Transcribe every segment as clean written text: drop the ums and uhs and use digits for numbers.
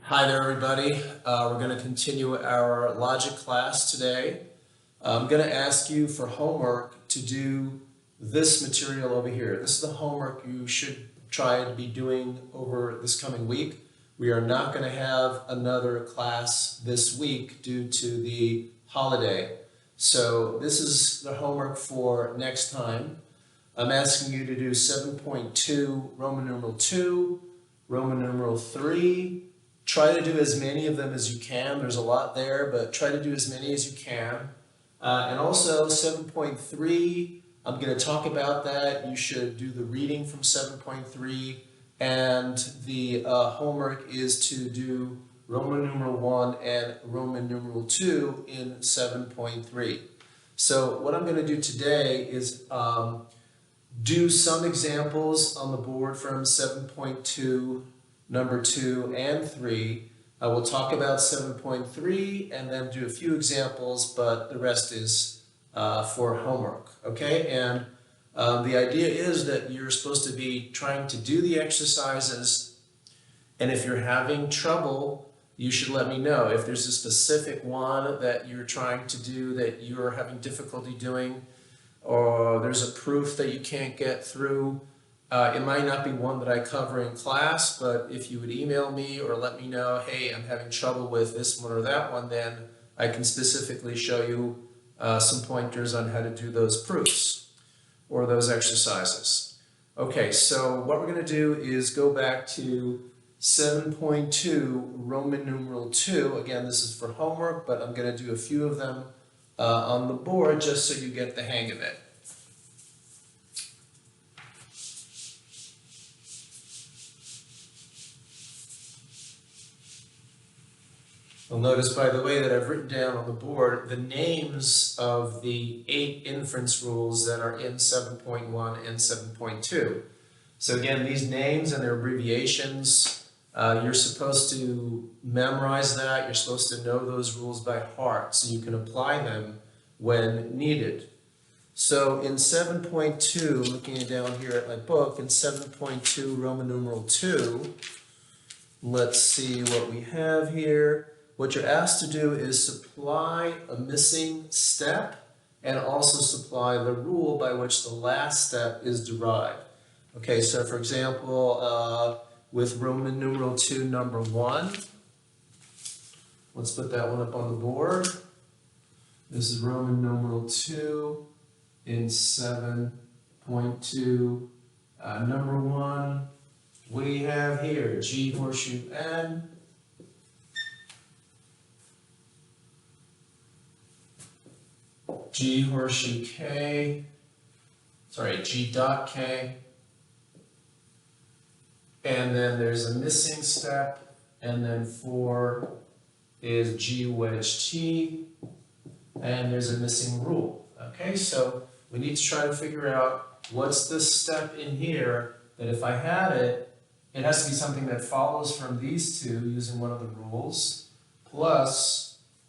Hi there, everybody. We're going to continue our logic class today. I'm going to ask you for homework to do this material over here. This is the homework you should try to be doing over this coming week. We are not going to have another class this week due to the holiday. So this is the homework for next time. I'm asking you to do 7.2 Roman numeral 2, Roman numeral 3. Try to do as many of them as you can. There's a lot there, but try to do as many as you can. And also 7.3, I'm going to talk about that. You should do the reading from 7.3, and the homework is to do Roman numeral 1 and Roman numeral 2 in 7.3. So what I'm going to do today is do some examples on the board from 7.2, number 2 and 3. I will talk about 7.3 and then do a few examples, but the rest is for homework, okay? And the idea is that you're supposed to be trying to do the exercises, and if you're having trouble, you should let me know. If there's a specific one that you're trying to do that you're having difficulty doing, or there's a proof that you can't get through, it might not be one that I cover in class, but if you would email me or let me know, hey, I'm having trouble with this one or that one, then I can specifically show you some pointers on how to do those proofs or those exercises. Okay, so what we're going to do is go back to 7.2 Roman numeral 2. Again, this is for homework, but I'm going to do a few of them on the board just so you get the hang of it. You'll notice, by the way, that I've written down on the board the names of the 8 inference rules that are in 7.1 and 7.2. So again, these names and their abbreviations, you're supposed to memorize that. You're supposed to know those rules by heart so you can apply them when needed. So in 7.2, looking down here at my book, in 7.2 Roman numeral 2, let's see what we have here. What you're asked to do is supply a missing step and also supply the rule by which the last step is derived. Okay, so for example, with Roman numeral 2, number 1, let's put that one up on the board. This is Roman numeral 2 in 7.2, number 1. We have here G horseshoe N, G horseshoe K, G dot K, and then there's a missing step, and then 4 is G wedge T, and there's a missing rule. Okay, so we need to try to figure out what's the step in here that if I had it, it has to be something that follows from these two using one of the rules, plus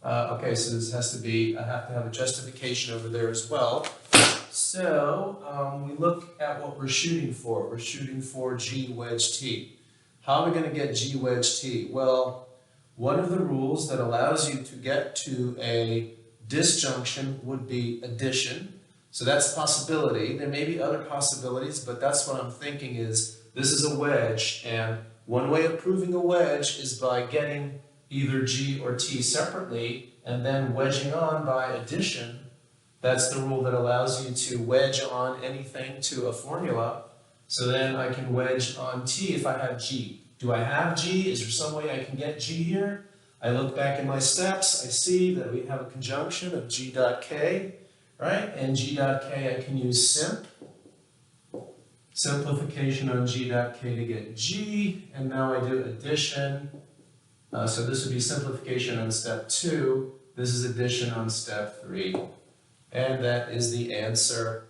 okay, so this has to be, I have to have a justification over there as well. So we look at what we're shooting for. We're shooting for G wedge T. How are we going to get G wedge T? Well, one of the rules that allows you to get to a disjunction would be addition. So that's a possibility. There may be other possibilities, but that's what I'm thinking is this is a wedge, and one way of proving a wedge is by getting either G or T separately, and then wedging on by addition. That's the rule that allows you to wedge on anything to a formula. So then I can wedge on T if I have G. Do I have G? Is there some way I can get G here? I look back in my steps, I see that we have a conjunction of G dot K, right? And G dot K I can use simplification on G dot K to get G, and now I do addition. So this would be simplification on step 2. This is addition on step 3. And that is the answer.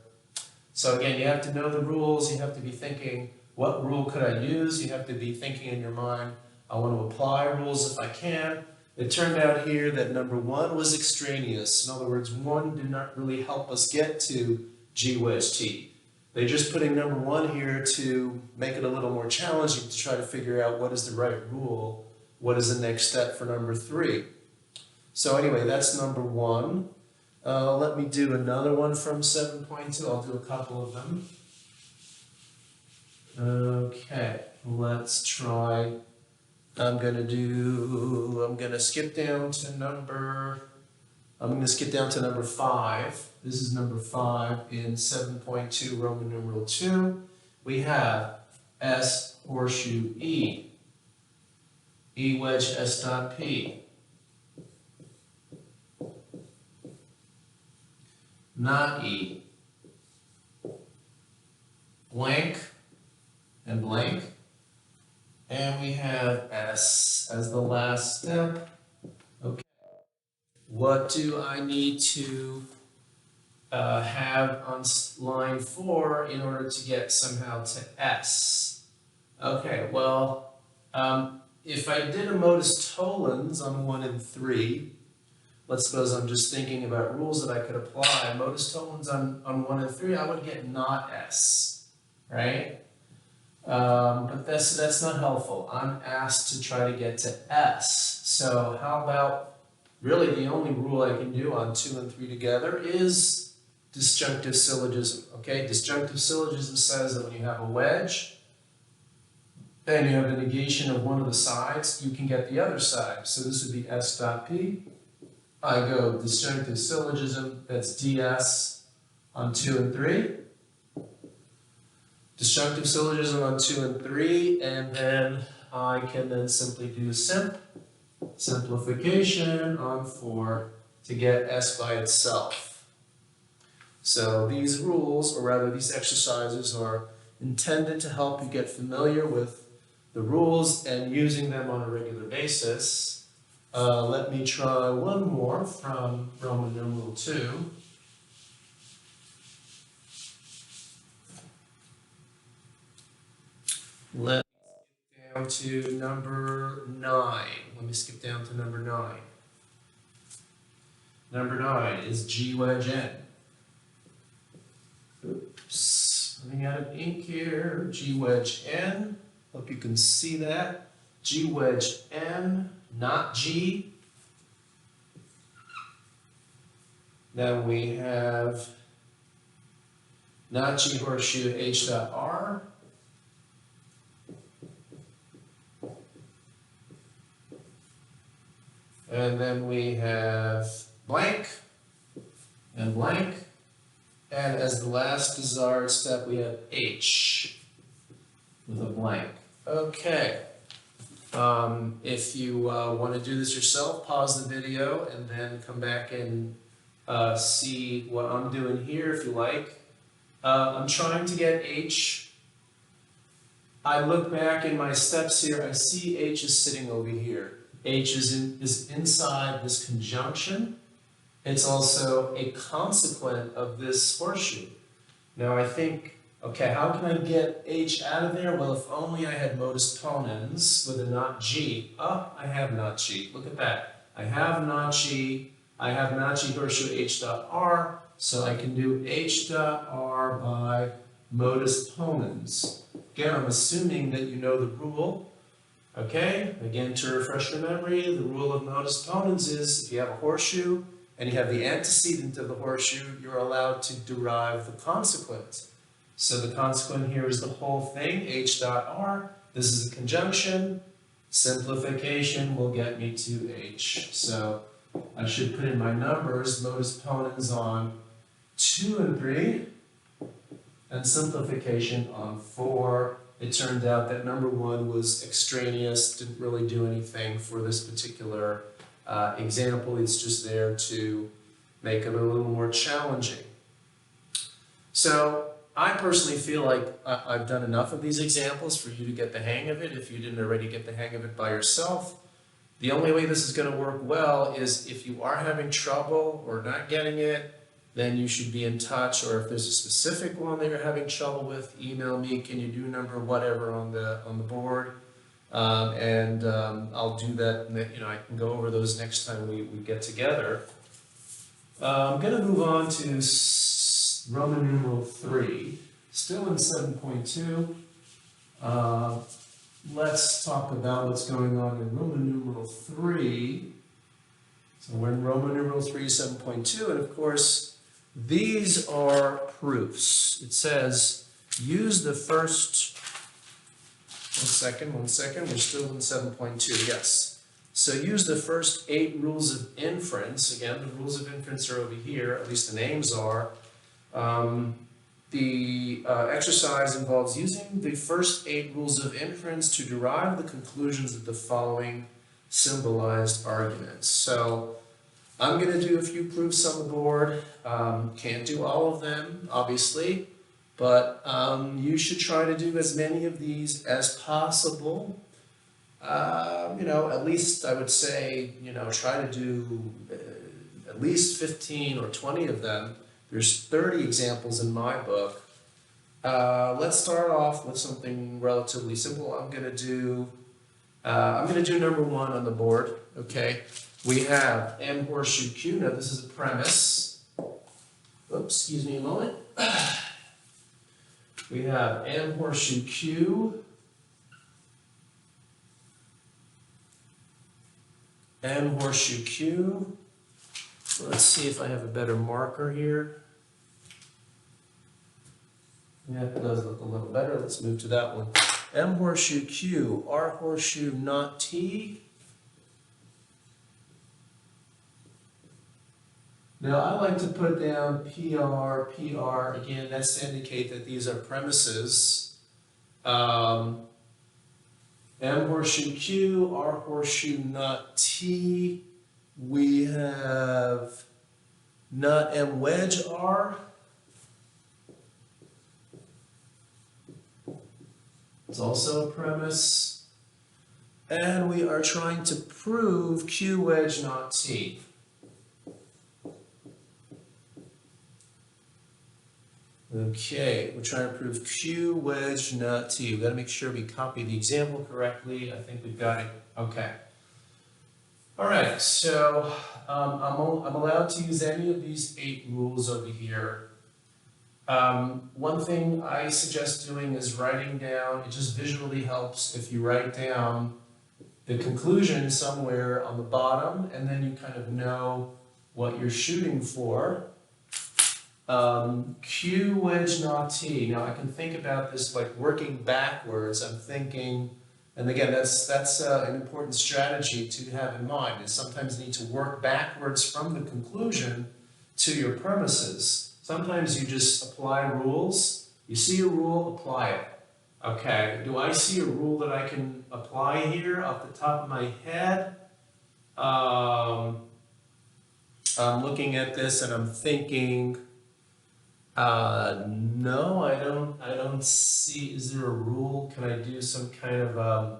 So again, you have to know the rules. You have to be thinking, what rule could I use? You have to be thinking in your mind, I want to apply rules if I can. It turned out here that number 1 was extraneous. In other words, 1 did not really help us get to G wedge T. They're just putting number 1 here to make it a little more challenging to try to figure out what is the right rule what is the next step for number 3. So anyway, that's number 1. Let me do another one from 7.2. I'll do a couple of them. Okay, let's try. I'm going to skip down to number 5. This is number 5 in 7.2 Roman numeral 2. We have S horseshoe E, E wedge S dot P, not E, blank and blank, and we have S as the last step. Okay. What do I need to have on line 4 in order to get somehow to S? Okay, well, if I did a modus tollens on 1 and 3, let's suppose I'm just thinking about rules that I could apply. Modus tollens on 1 and 3, I would get not S, right? But that's not helpful. I'm asked to try to get to S. So how about, really the only rule I can do on 2 and 3 together is disjunctive syllogism, okay? Disjunctive syllogism says that when you have a wedge and you have the negation of one of the sides, you can get the other side. So this would be S dot P. I go disjunctive syllogism, that's DS on 2 and 3. Disjunctive syllogism on 2 and 3, and then I can then simply do simplification on 4 to get S by itself. So these rules, or rather these exercises, are intended to help you get familiar with the rules and using them on a regular basis. Let me try one more from Roman numeral 2. Let's skip down to number 9. Let me skip down to number 9. Number 9 is G wedge N. Oops, running out of ink here. G wedge N. Hope you can see that. G wedge N, not G. Then we have not G horseshoe H dot R. And then we have blank and blank. And as the last desired step, we have H with a blank. Okay. If you want to do this yourself, pause the video and then come back and see what I'm doing here if you like. I'm trying to get H. I look back in my steps here, I see H is sitting over here. H is inside this conjunction. It's also a consequent of this horseshoe. Now I think, okay, how can I get H out of there? Well, if only I had modus ponens with a not G. Oh, I have not G. Look at that. I have not G. I have not G horseshoe H dot R. So I can do H dot R by modus ponens. Again, I'm assuming that you know the rule. Okay, again, to refresh your memory, the rule of modus ponens is if you have a horseshoe and you have the antecedent of the horseshoe, you're allowed to derive the consequent. So the consequent here is the whole thing, H dot R. This is a conjunction. Simplification will get me to H. So I should put in my numbers, modus ponens on 2 and 3, and simplification on 4. It turned out that number 1 was extraneous, didn't really do anything for this particular example. It's just there to make it a little more challenging. So I personally feel like I've done enough of these examples for you to get the hang of it if you didn't already get the hang of it by yourself. The only way this is going to work well is if you are having trouble or not getting it, then you should be in touch, or if there's a specific one that you're having trouble with, email me, can you do number whatever on the board, and I'll do that, and I can go over those next time we get together. I'm going to move on to Roman numeral 3, still in 7.2. let's talk about what's going on in Roman numeral 3. So we're in Roman numeral 3, 7.2, and of course, these are proofs. It says, use the first, one second, we're still in 7.2, yes. So use the first 8 rules of inference. Again, the rules of inference are over here, at least the names are. The exercise involves using the first 8 rules of inference to derive the conclusions of the following symbolized arguments. So I'm going to do a few proofs on the board. Can't do all of them, obviously, but you should try to do as many of these as possible. At least I would say, try to do at least 15 or 20 of them. There's 30 examples in my book. Let's start off with something relatively simple. I'm going to do number 1 on the board. Okay, we have M horseshoe Q. Now this is a premise. Oops, excuse me a moment. We have M horseshoe Q. M horseshoe Q. Let's see if I have a better marker here. Yeah, it does look a little better. Let's move to that one. M horseshoe Q, R horseshoe not T. Now I like to put down PR, PR. Again, that's to indicate that these are premises. M horseshoe Q, R horseshoe not T. We have not M wedge R. It's also a premise. And we are trying to prove Q wedge not T. Okay, we're trying to prove Q wedge not T. We've got to make sure we copy the example correctly. I think we've got it. Okay. All right, so I'm allowed to use any of these 8 rules over here. One thing I suggest doing is writing down. It just visually helps if you write down the conclusion somewhere on the bottom, and then you kind of know what you're shooting for. Q wedge not T. Now I can think about this like working backwards. I'm thinking, and again, that's an important strategy to have in mind, is sometimes you need to work backwards from the conclusion to your premises. Sometimes you just apply rules. You see a rule, apply it. Okay, do I see a rule that I can apply here off the top of my head? I'm looking at this and I'm thinking, no, I don't see, is there a rule? Can I do some kind of,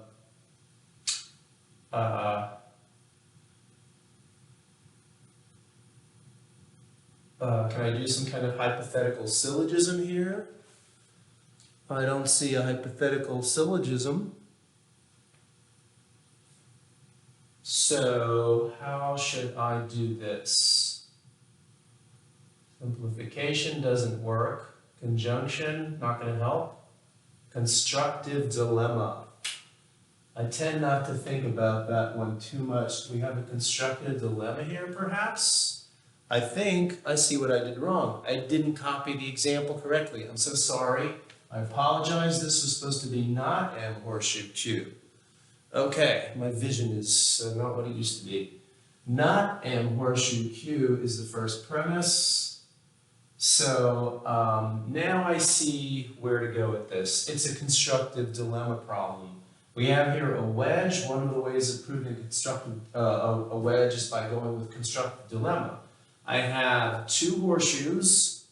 can I do some kind of hypothetical syllogism here? I don't see a hypothetical syllogism. So how should I do this? Simplification doesn't work. Conjunction, not going to help. Constructive dilemma. I tend not to think about that one too much. Do we have a constructive dilemma here, perhaps? I think I see what I did wrong. I didn't copy the example correctly. I'm so sorry. I apologize. This was supposed to be not M horseshoe Q. Okay, my vision is not what it used to be. Not M horseshoe Q is the first premise. So now I see where to go with this. It's a constructive dilemma problem. We have here a wedge. One of the ways of proving a wedge is by going with constructive dilemma. I have 2 horseshoes,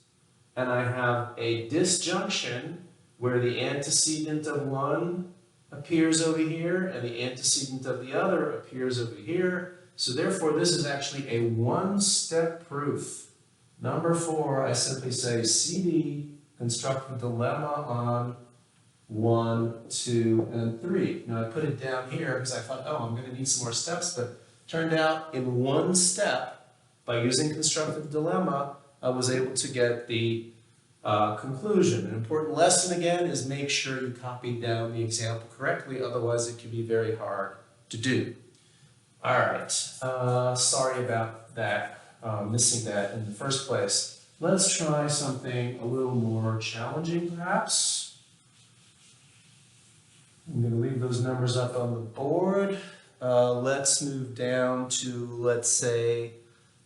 and I have a disjunction where the antecedent of one appears over here, and the antecedent of the other appears over here. So therefore, this is actually a one-step proof. Number 4, I simply say CD, construct a dilemma on 1, 2, and 3. Now I put it down here because I thought, oh, I'm going to need some more steps, but turned out in one step, by using constructive dilemma, I was able to get the conclusion. An important lesson again is make sure you copy down the example correctly, otherwise it can be very hard to do. All right, sorry about that, missing that in the first place. Let's try something a little more challenging perhaps. I'm going to leave those numbers up on the board. Let's move down to, let's say,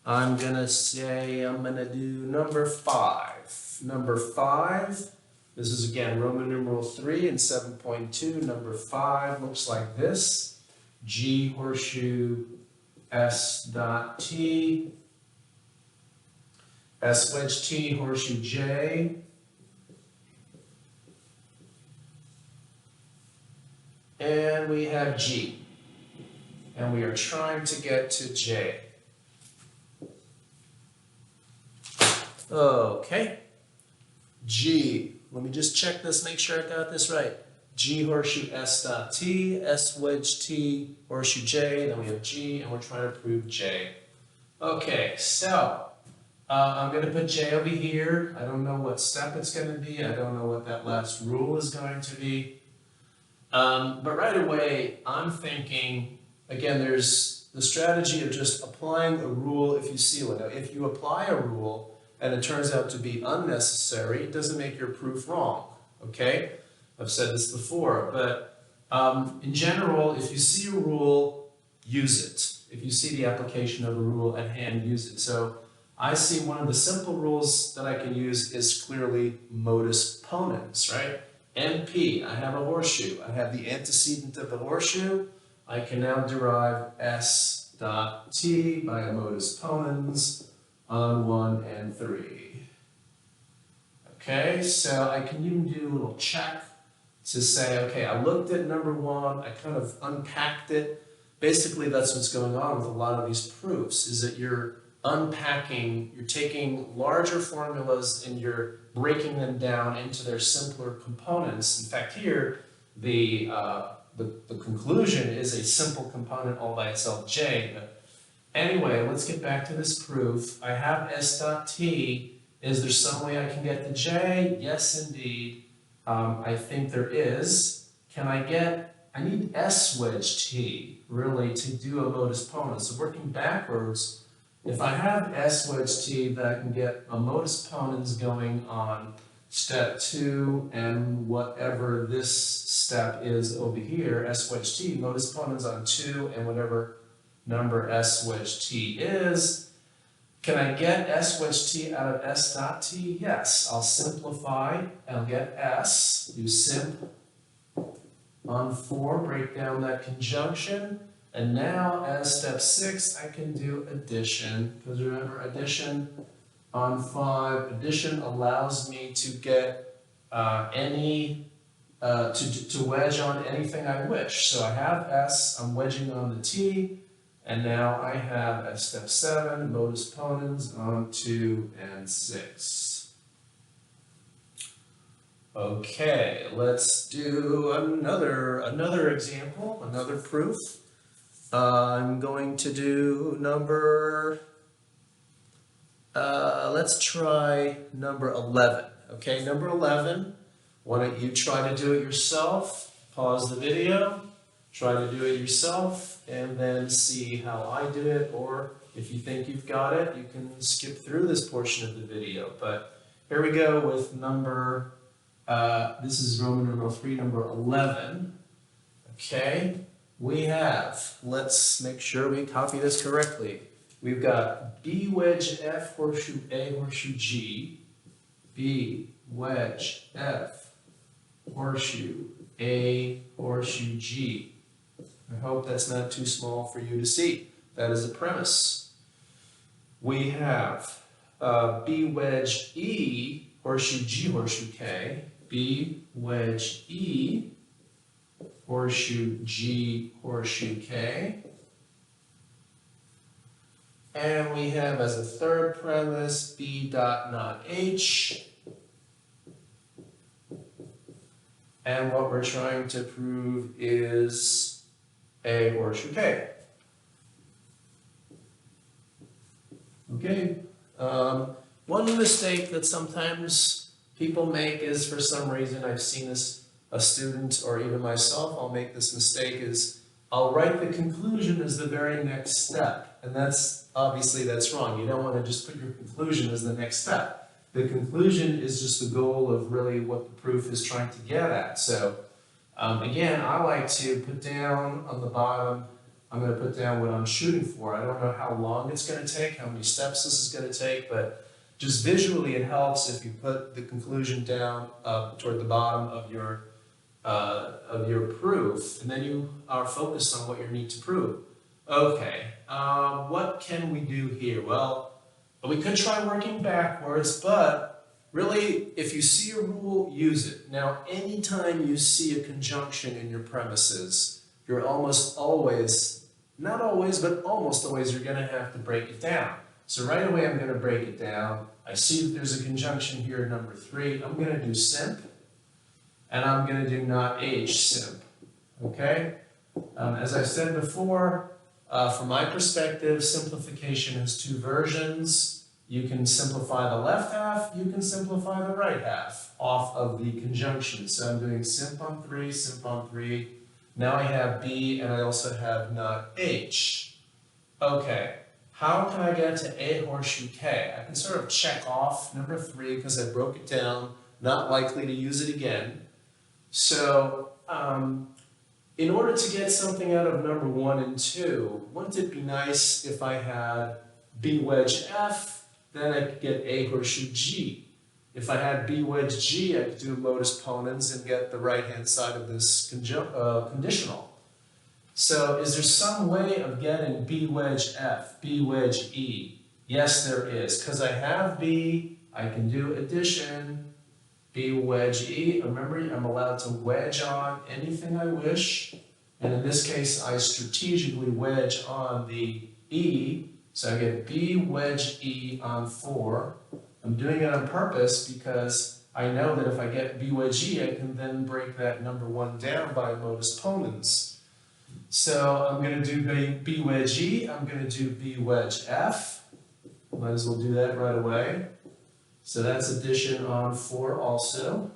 I'm going to do number 5. Number 5, this is again Roman numeral 3 and 7.2. Number 5 looks like this. G horseshoe S dot T, S wedge T horseshoe J, and we have G, and we are trying to get to J. Okay, G, let me just check this, make sure I got this right. G horseshoe S dot T, S wedge T horseshoe J, then we have G, and we're trying to prove J. Okay, so I'm going to put J over here. I don't know what step it's going to be. I don't know what that last rule is going to be. But right away, I'm thinking, again, there's the strategy of just applying a rule if you see one. Now, if you apply a rule and it turns out to be unnecessary, it doesn't make your proof wrong, okay? I've said this before, but in general, if you see a rule, use it. If you see the application of a rule at hand, use it. So I see one of the simple rules that I can use is clearly modus ponens, right? MP, I have a horseshoe. I have the antecedent of the horseshoe. I can now derive S dot T by a modus ponens on 1 and 3. Okay, so I can even do a little check to say, okay, I looked at number 1, I kind of unpacked it. Basically, that's what's going on with a lot of these proofs, is that you're unpacking, you're taking larger formulas and you're breaking them down into their simpler components. In fact, here, the conclusion is a simple component all by itself, J. But anyway, let's get back to this proof. I have S dot T. Is there some way I can get to J? Yes, indeed. I think there is. I need S wedge T, really, to do a modus ponens. So working backwards, if I have S wedge T, then I can get a modus ponens going on step 2 and whatever this step is over here, S wedge T, modus ponens on 2 and whatever number S wedge T is. Can I get S wedge T out of S dot T? Yes. I'll simplify. I'll get S, do simp on 4, break down that conjunction. And now, as step 6, I can do addition. Because remember, addition on 5, addition allows me to get to wedge on anything I wish. So I have S, I'm wedging on the T. And now I have at step 7, modus ponens on 2 and 6. Okay, let's do another example, another proof. I'm going to do let's try number 11. Okay, number 11, why don't you try to do it yourself, pause the video, try to do it yourself, and then see how I do it, or if you think you've got it, you can skip through this portion of the video. But here we go with number, this is Roman numeral 3, number 11. Okay, we have, let's make sure we copy this correctly. We've got B wedge F horseshoe A horseshoe G, B wedge F horseshoe A horseshoe G. I hope that's not too small for you to see. That is the premise. We have B wedge E horseshoe G horseshoe K, B wedge E horseshoe G horseshoe K. And we have as a third premise B dot not H. And what we're trying to prove is A horseshoe K. Okay. One mistake that sometimes people make is, for some reason, I've seen this, a student or even myself, I'll make this mistake, is I'll write the conclusion as the very next step. And obviously that's wrong. You don't want to just put your conclusion as the next step. The conclusion is just the goal of really what the proof is trying to get at. So again, I like to put down on the bottom, I'm going to put down what I'm shooting for. I don't know how long it's going to take, how many steps this is going to take, but just visually it helps if you put the conclusion down toward the bottom of your proof, and then you are focused on what you need to prove. Okay, what can we do here? Well, we could try working backwards, but really, if you see a rule, use it. Now, anytime you see a conjunction in your premises, you're almost always, not always, but almost always, you're going to have to break it down. So right away, I'm going to break it down. I see that there's a conjunction here, number 3. I'm going to do simp, and I'm going to do not H, simp. Okay? As I said before, from my perspective, simplification has 2 versions. You can simplify the left half, you can simplify the right half off of the conjunction. So I'm doing simp on 3, simp on 3. Now I have B, and I also have not H. Okay. How can I get to A horseshoe K? I can sort of check off number 3 because I broke it down, not likely to use it again. So in order to get something out of number 1 and 2, wouldn't it be nice if I had B wedge F, then I could get A horseshoe G. If I had B wedge G, I could do modus ponens and get the right-hand side of this conditional. So is there some way of getting B wedge F, B wedge E? Yes, there is. Because I have B, I can do addition, B wedge E. Remember, I'm allowed to wedge on anything I wish. And in this case, I strategically wedge on the E. So I get B wedge E on 4. I'm doing it on purpose because I know that if I get B wedge E, I can then break that number 1 down by modus ponens. So I'm going to do B wedge E, I'm going to do B wedge F. Might as well do that right away. So that's addition on 4 also.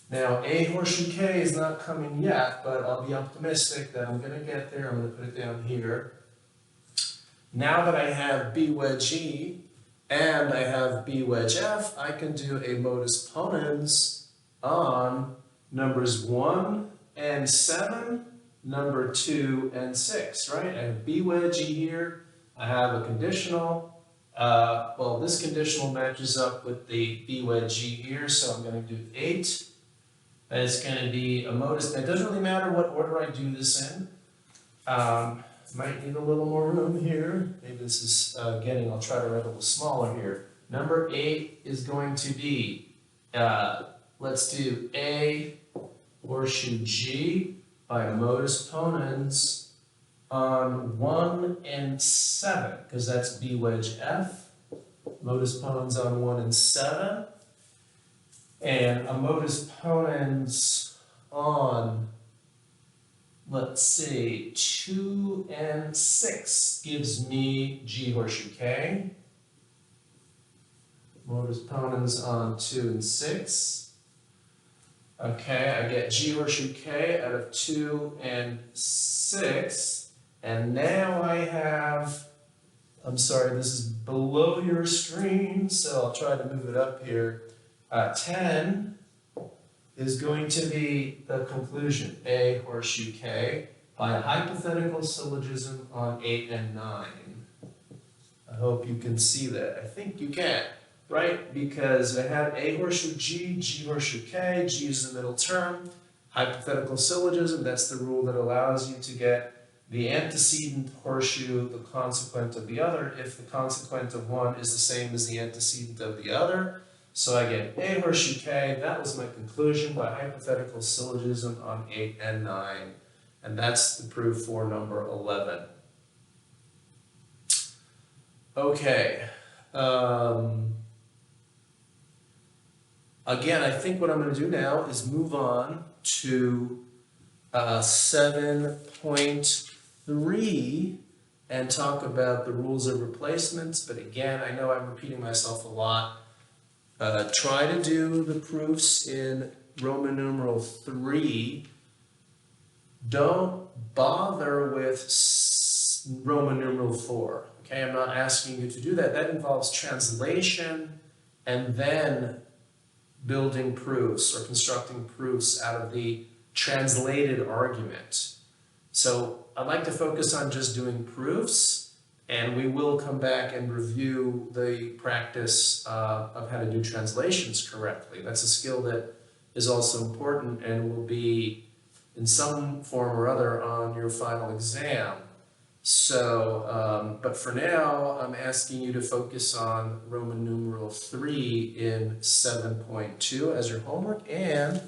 Now A horseshoe K is not coming yet, but I'll be optimistic that I'm going to get there. I'm going to put it down here. Now that I have B wedge E and I have B wedge F, I can do a modus ponens on numbers 1 and 7, number 2 and 6, right? I have B wedge E here, I have a conditional. Well, this conditional matches up with the B wedge E here, so I'm going to do 8. And it's going to be a modus. It doesn't really matter what order I do this in. Might need a little more room here. Maybe this is I'll try to write a little smaller here. Number 8 is going to be, let's do A horseshoe G by modus ponens on 1 and 7, because that's B wedge F. Modus ponens on 1 and 7. And a modus ponens on, let's see, 2 and 6 gives me G horseshoe K. Modus ponens on 2 and 6. Okay, I get G horseshoe K out of 2 and 6. And now I have, I'm sorry, this is below your screen, so I'll try to move it up here. 10 is going to be the conclusion, A horseshoe K, by a hypothetical syllogism on 8 and 9. I hope you can see that. I think you can, right? Because I have A horseshoe G, G horseshoe K, G is the middle term. Hypothetical syllogism, that's the rule that allows you to get the antecedent horseshoe, the consequent of the other, if the consequent of one is the same as the antecedent of the other. So I get A horseshoe K, that was my conclusion by hypothetical syllogism on 8 and 9. And that's the proof for number 11. Okay. Again, I think what I'm going to do now is move on to 7.3 and talk about the rules of replacements. But again, I know I'm repeating myself a lot. Try to do the proofs in Roman numeral 3. Don't bother with Roman numeral 4. Okay, I'm not asking you to do that. That involves translation and then building proofs or constructing proofs out of the translated argument. So I'd like to focus on just doing proofs, and we will come back and review the practice of how to do translations correctly. That's a skill that is also important and will be in some form or other on your final exam. So, but for now, I'm asking you to focus on Roman numeral 3 in 7.2 as your homework, and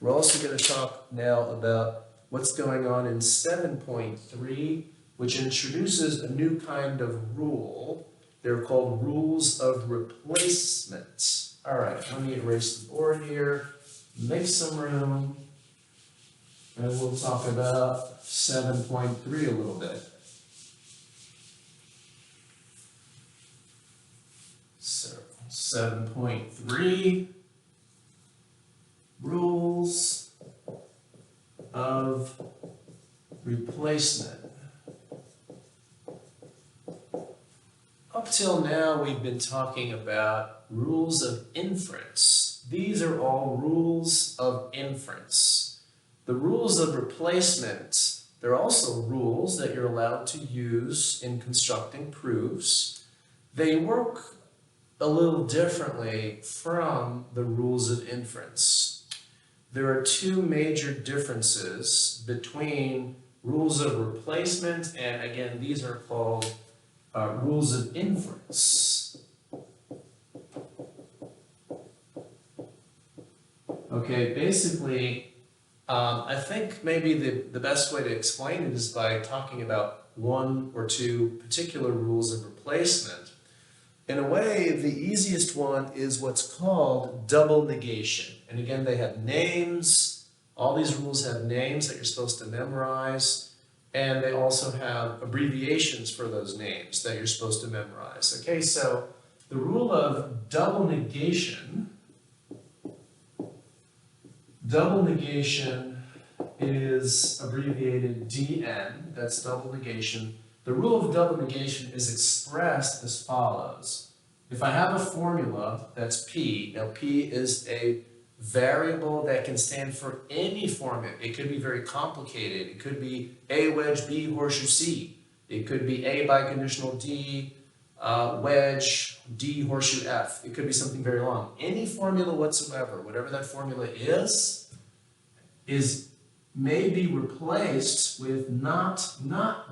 we're also going to talk now about what's going on in 7.3, which introduces a new kind of rule. They're called rules of replacement. All right, let me erase the board here, make some room, and we'll talk about 7.3 a little bit. So 7.3, rules of replacement. Up till now, we've been talking about rules of inference. These are all rules of inference. The rules of replacement, they're also rules that you're allowed to use in constructing proofs. They work a little differently from the rules of inference. There are two major differences between rules of replacement, and again, these are called rules of inference. Okay, basically, I think maybe the best way to explain it is by talking about one or two particular rules of replacement. In a way, the easiest one is what's called double negation. And again, they have names. All these rules have names that you're supposed to memorize. And they also have abbreviations for those names that you're supposed to memorize. Okay, so the rule of double negation is abbreviated DN, that's double negation. The rule of double negation is expressed as follows. If I have a formula that's P, now P is a variable that can stand for any formula. It could be very complicated. It could be A wedge B horseshoe C. It could be A biconditional D wedge D horseshoe F. It could be something very long. Any formula whatsoever, whatever that formula is may be replaced with not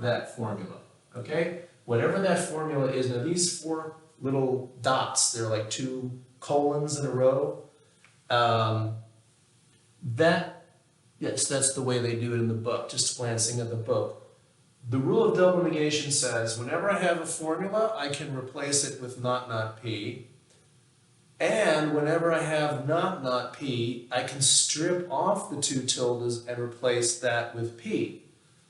that formula, okay? Whatever that formula is, now these four little dots, they're like two colons in a row. Yes, that's the way they do it in the book, just glancing at the book. The rule of double negation says, whenever I have a formula, I can replace it with not P. And whenever I have not P, I can strip off the two tildes and replace that with P.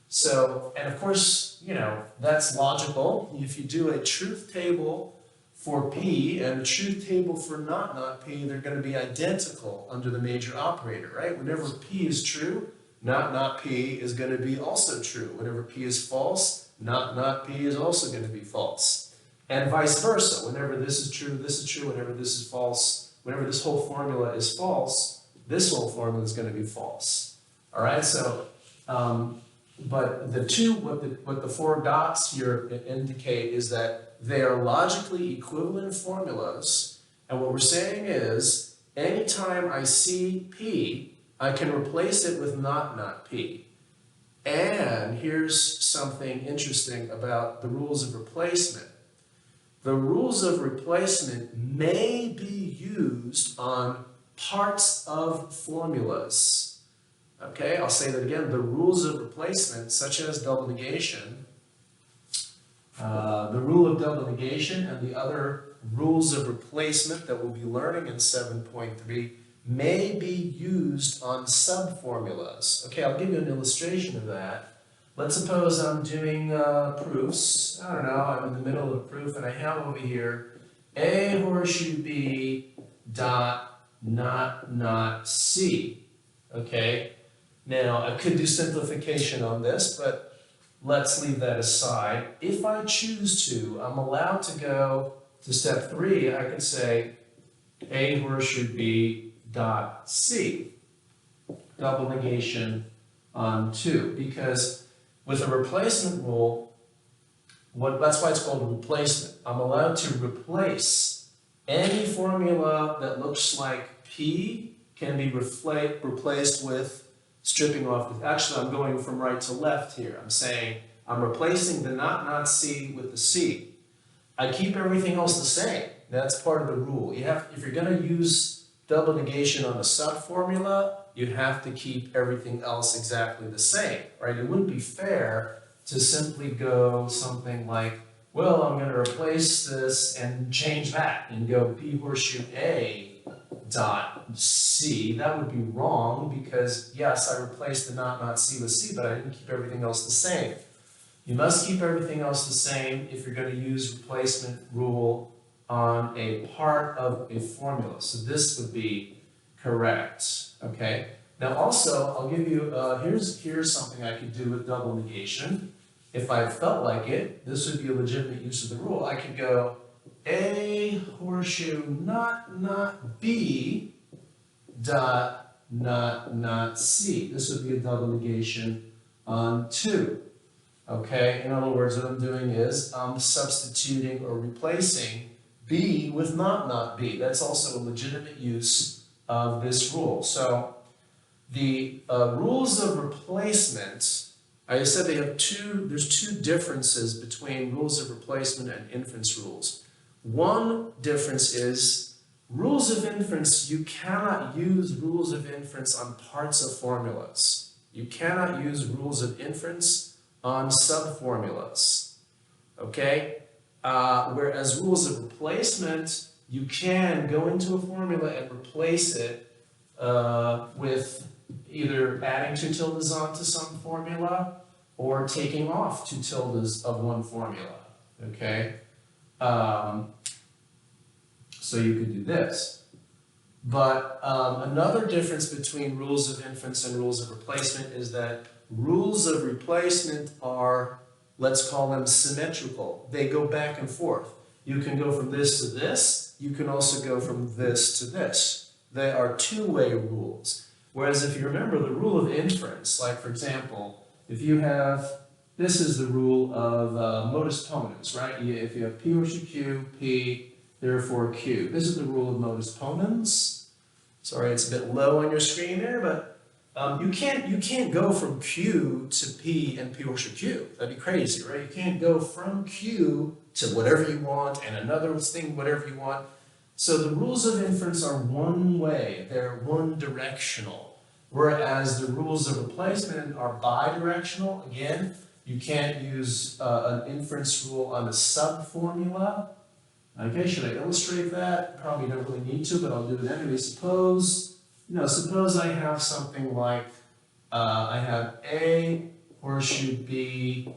So, and of course, you know, that's logical. If you do a truth table for P and a truth table for not P, they're going to be identical under the major operator, right? Whenever P is true, not P is going to be also true. Whenever P is false, not P is also going to be false. And vice versa. Whenever this is true, whenever this is false, whenever this whole formula is false, this whole formula is going to be false. All right, so, but what the four dots here indicate is that they are logically equivalent formulas. And what we're saying is, anytime I see P, I can replace it with not P. And here's something interesting about the rules of replacement. The rules of replacement may be used on parts of formulas. Okay, I'll say that again. The rules of replacement, such as double negation, the rule of double negation and the other rules of replacement that we'll be learning in 7.3 may be used on subformulas. Okay, I'll give you an illustration of that. Let's suppose I'm doing proofs. I don't know, I'm in the middle of a proof and I have over here A horseshoe B, dot not C. Okay? Now, I could do simplification on this, but let's leave that aside. If I choose to, I'm allowed to go to step 3. I could say A horseshoe B dot C. Double negation on 2. Because with a replacement rule, that's why it's called a replacement. I'm allowed to replace any formula that looks like P can be replaced with stripping off. Actually, I'm going from right to left here. I'm saying I'm replacing the not C with the C. I keep everything else the same. That's part of the rule. If you're going to use double negation on a subformula, you have to keep everything else exactly the same, right? It wouldn't be fair to simply go something like, well, I'm going to replace this and change that and go B horseshoe A dot C. That would be wrong because, yes, I replaced the not C with C, but I didn't keep everything else the same. You must keep everything else the same if you're going to use replacement rule on a part of a formula. So this would be correct, okay? Now also, I'll give you, here's something I could do with double negation. If I felt like it, this would be a legitimate use of the rule. I could go A horseshoe not B dot not C. This would be a double negation on 2. Okay, in other words, what I'm doing is I'm substituting or replacing B with not B. That's also a legitimate use of this rule. So the rules of replacement, I said there's two differences between rules of replacement and inference rules. One difference is rules of inference, you cannot use rules of inference on parts of formulas. You cannot use rules of inference on subformulas, okay? Whereas rules of replacement, you can go into a formula and replace it with either adding 2 tildes onto some formula or taking off 2 tildes of one formula, okay? So you could do this. But another difference between rules of inference and rules of replacement is that rules of replacement are, let's call them symmetrical. They go back and forth. You can go from this to this. You can also go from this to this. They are two-way rules. Whereas if you remember the rule of inference, like for example, if you have, this is the rule of modus ponens, right? If you have P horseshoe Q, P, therefore Q. This is the rule of modus ponens. Sorry, it's a bit low on your screen there, but you can't go from Q to P and P horseshoe Q. That'd be crazy, right? You can't go from Q to whatever you want and another thing, whatever you want. So the rules of inference are one way, they're one directional. Whereas the rules of replacement are bidirectional. Again, you can't use an inference rule on a subformula. Okay, should I illustrate that? Probably don't really need to, but I'll do it anyway. Suppose I have something like, I have A horseshoe B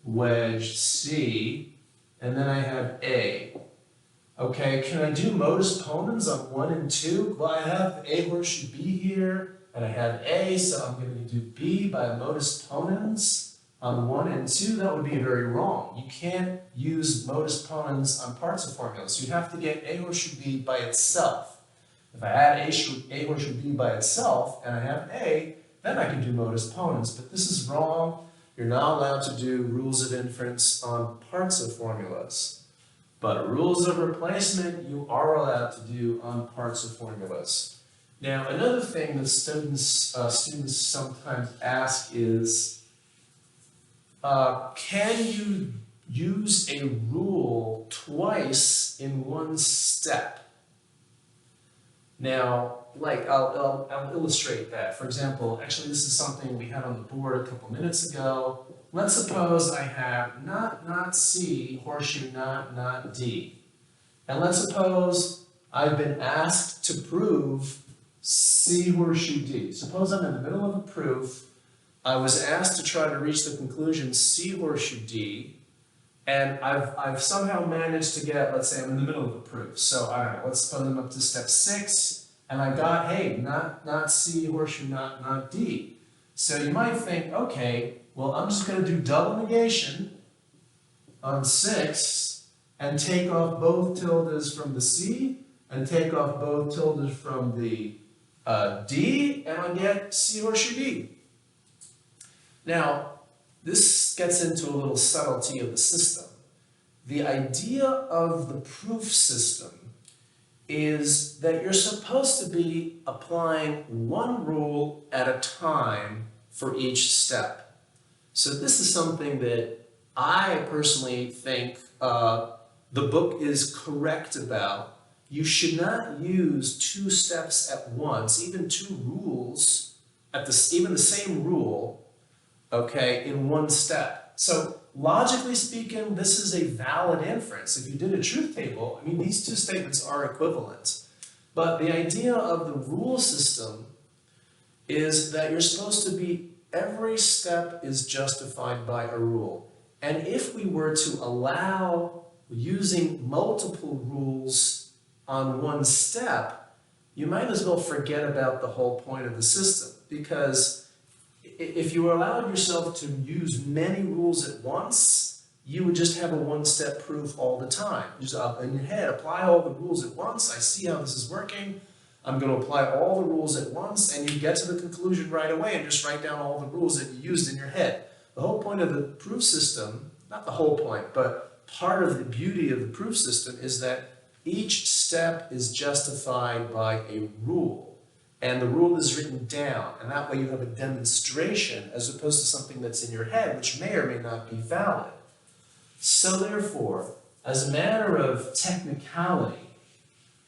wedge C, and then I have A. Okay, can I do modus ponens on 1 and 2? Well, I have A horseshoe B here, and I have A, so I'm going to do B by modus ponens on 1 and 2. That would be very wrong. You can't use modus ponens on parts of formulas. You have to get A horseshoe B by itself. If I add A horseshoe B by itself, and I have A, then I can do modus ponens. But this is wrong. You're not allowed to do rules of inference on parts of formulas. But rules of replacement, you are allowed to do on parts of formulas. Now, another thing that students sometimes ask is, can you use a rule twice in one step? Now, like, I'll illustrate that. For example, actually this is something we had on the board a couple minutes ago. Let's suppose I have not C, horseshoe not D. And let's suppose I've been asked to prove C horseshoe D. Suppose I'm in the middle of a proof. I was asked to try to reach the conclusion C horseshoe D, And I've somehow managed to get, let's say I'm in the middle of a proof. So all right, let's put them up to step 6. And I got, hey, not C horseshoe, not D. So you might think, okay, well, I'm just going to do double negation on 6 and take off both tildes from the C and take off both tildes from the D, and I get C horseshoe D. Now, this gets into a little subtlety of the system. The idea of the proof system is that you're supposed to be applying one rule at a time for each step. So this is something that I personally think the book is correct about. You should not use 2 steps at once, even 2 rules, even the same rule, okay, in one step. So logically speaking, this is a valid inference. If you did a truth table, I mean, these 2 statements are equivalent. But the idea of the rule system is that you're supposed to be, every step is justified by a rule. And if we were to allow using multiple rules on one step, you might as well forget about the whole point of the system. Because if you allowed yourself to use many rules at once, you would just have a one-step proof all the time. Just up in your head, apply all the rules at once. I see how this is working. I'm going to apply all the rules at once, and you get to the conclusion right away and just write down all the rules that you used in your head. The whole point of the proof system, not the whole point, but part of the beauty of the proof system is that each step is justified by a rule. And the rule is written down, and that way you have a demonstration as opposed to something that's in your head, which may or may not be valid. So therefore, as a matter of technicality,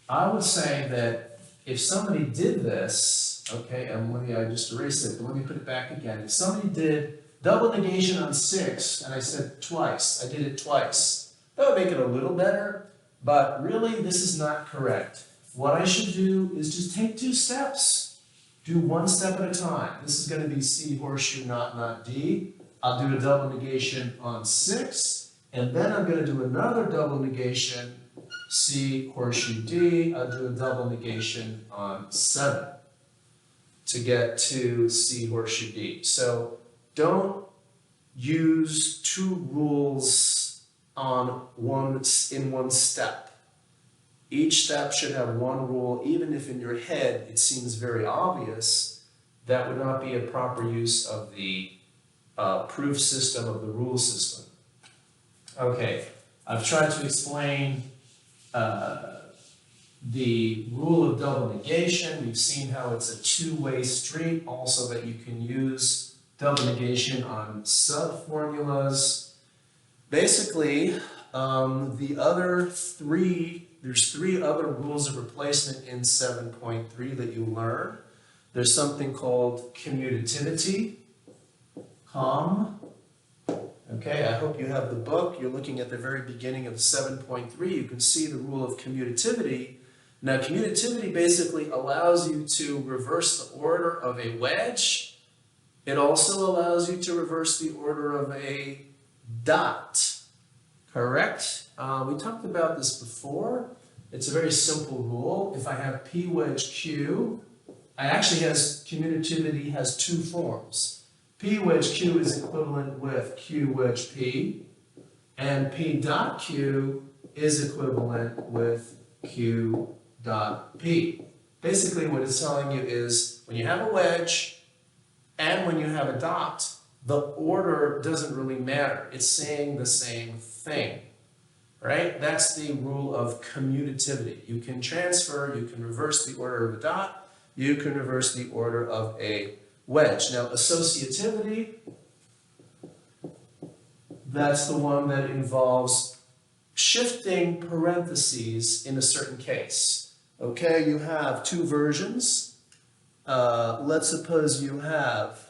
I would say that if somebody did this, okay, and I just erased it, but let me put it back again. If somebody did double negation on 6, and I said twice, I did it twice, that would make it a little better, but really this is not correct. What I should do is just take 2 steps. Do 1 step at a time. This is going to be C horseshoe, not D. I'll do a double negation on 6, and then I'm going to do another double negation, C horseshoe D. I'll do a double negation on 7 to get to C horseshoe D. So don't use 2 rules in one step. Each step should have 1 rule, even if in your head it seems very obvious. That would not be a proper use of the proof system, of the rule system. Okay, I've tried to explain the rule of double negation. We've seen how it's a 2-way street, also that you can use double negation on subformulas. Basically, the other 3, there's 3 other rules of replacement in 7.3 that you learn. There's something called commutativity, Okay, I hope you have the book. You're looking at the very beginning of 7.3. You can see the rule of commutativity. Now, commutativity basically allows you to reverse the order of a wedge. It also allows you to reverse the order of a dot. Correct? We talked about this before. It's a very simple rule. If I have P wedge Q, commutativity has 2 forms. P wedge Q is equivalent with Q wedge P, and P dot Q is equivalent with Q dot P. Basically what it's telling you is when you have a wedge and when you have a dot, the order doesn't really matter. It's saying the same thing, right? That's the rule of commutativity. You can transfer, you can reverse the order of a dot, you can reverse the order of a wedge. Now, associativity, that's the one that involves shifting parentheses in a certain case. Okay, you have 2 versions. Let's suppose you have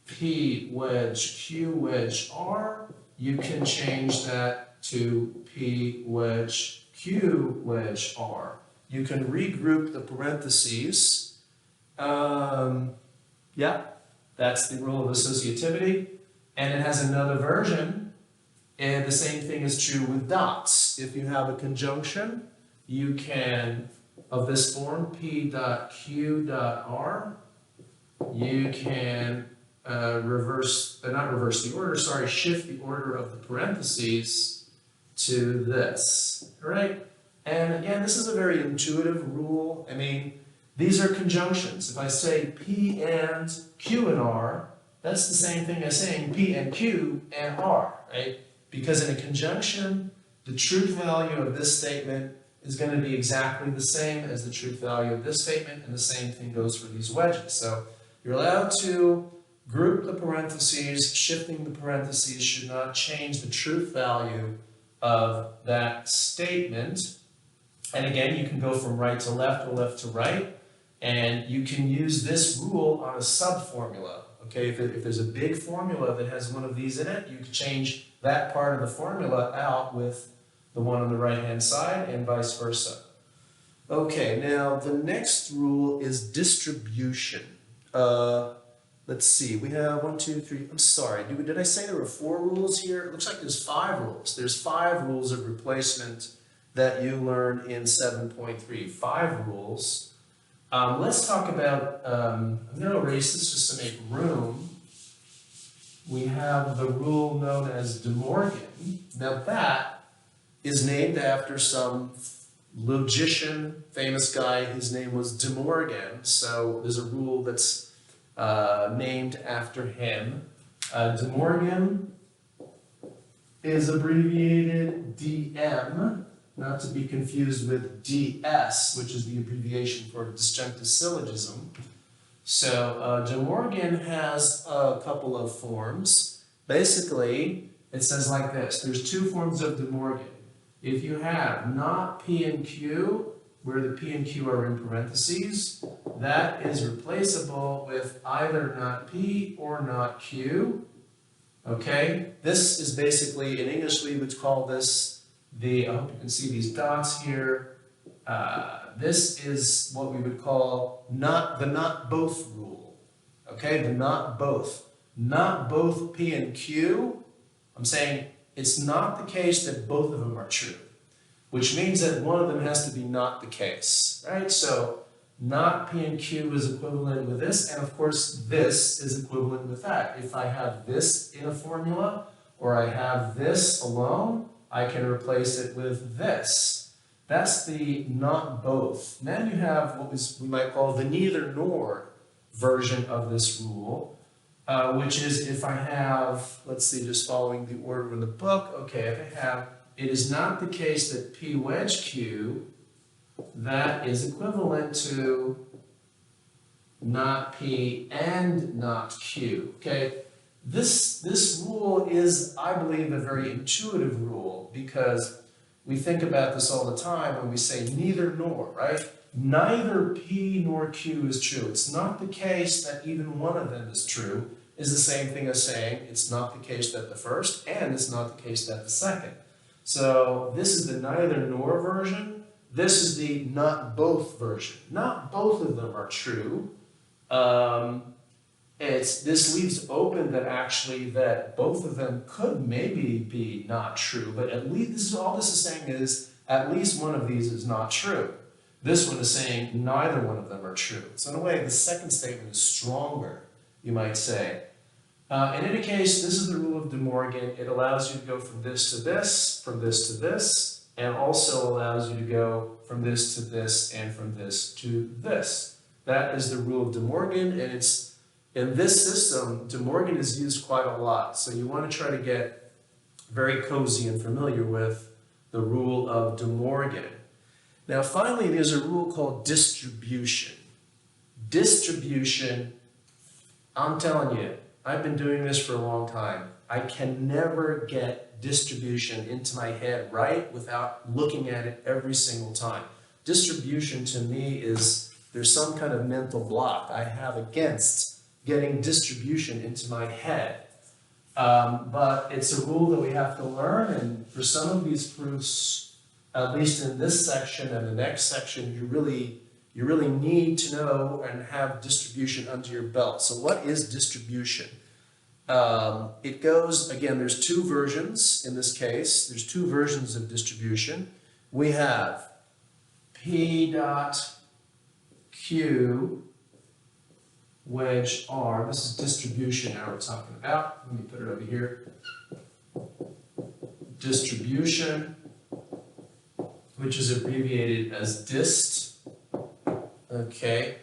P wedge Q wedge R. You can change that to P wedge Q wedge R. You can regroup the parentheses. Yeah, that's the rule of associativity. And it has another version. And the same thing is true with dots. If you have a conjunction, you can, of this form, P dot Q dot R, you can not reverse the order, sorry, shift the order of the parentheses to this, right? And again, this is a very intuitive rule. I mean, these are conjunctions. If I say P and Q and R, that's the same thing as saying P and Q and R, right? Because in a conjunction, the truth value of this statement is going to be exactly the same as the truth value of this statement, and the same thing goes for these wedges. So you're allowed to group the parentheses. Shifting the parentheses should not change the truth value of that statement. And again, you can go from right to left or left to right, and you can use this rule on a subformula. Okay, if there's a big formula that has one of these in it, you can change that part of the formula out with the one on the right-hand side, and vice versa. Okay, now the next rule is distribution. Let's see, we have 1, 2, 3, I'm sorry, did I say there were 4 rules here? It looks like there's 5 rules. There's 5 rules of replacement that you learn in 7.3, 5 rules. Let's talk about, I'm going to erase this just to make room. We have the rule known as De Morgan. Now that is named after some logician, famous guy. His name was De Morgan. So there's a rule that's named after him. De Morgan is abbreviated DM, not to be confused with DS, which is the abbreviation for disjunctive syllogism. So De Morgan has a couple of forms. Basically, it says like this. There's 2 forms of De Morgan. If you have not P and Q, where the P and Q are in parentheses, that is replaceable with either not P or not Q. Okay? This is basically, in English we would call this I hope you can see these dots here. This is what we would call the not both rule. Okay? The not both. Not both P and Q. I'm saying it's not the case that both of them are true, which means that one of them has to be not the case, right? So not P and Q is equivalent with this, and of course this is equivalent with that. If I have this in a formula, or I have this alone, I can replace it with this. That's the not both. Then you have what we might call the neither nor version of this rule, which is if I have, let's see, just following the order in the book, okay, if I have, it is not the case that P wedge Q, that is equivalent to not P and not Q, okay? This rule is, I believe, a very intuitive rule because we think about this all the time when we say neither nor, right? Neither P nor Q is true. It's not the case that even one of them is true, is the same thing as saying it's not the case that the first, and it's not the case that the second. So this is the neither nor version. This is the not both version. Not both of them are true. This leaves open that actually that both of them could maybe be not true, but at least all this is saying is at least one of these is not true. This one is saying neither one of them are true. So in a way, the second statement is stronger, you might say. In any case, this is the rule of De Morgan. It allows you to go from this to this, from this to this, and also allows you to go from this to this and from this to this. That is the rule of De Morgan, and it's in this system, De Morgan is used quite a lot. So you want to try to get very cozy and familiar with the rule of De Morgan. Now finally, there's a rule called distribution. Distribution, I'm telling you, I've been doing this for a long time. I can never get distribution into my head right without looking at it every single time. Distribution to me is, there's some kind of mental block I have against getting distribution into my head. But it's a rule that we have to learn, and for some of these proofs, at least in this section and the next section, you really need to know and have distribution under your belt. So what is distribution? It goes, again, there's two versions in this case. There's two versions of distribution. We have P dot Q wedge R. This is distribution now we're talking about. Let me put it over here. Distribution, which is abbreviated as dist. Okay.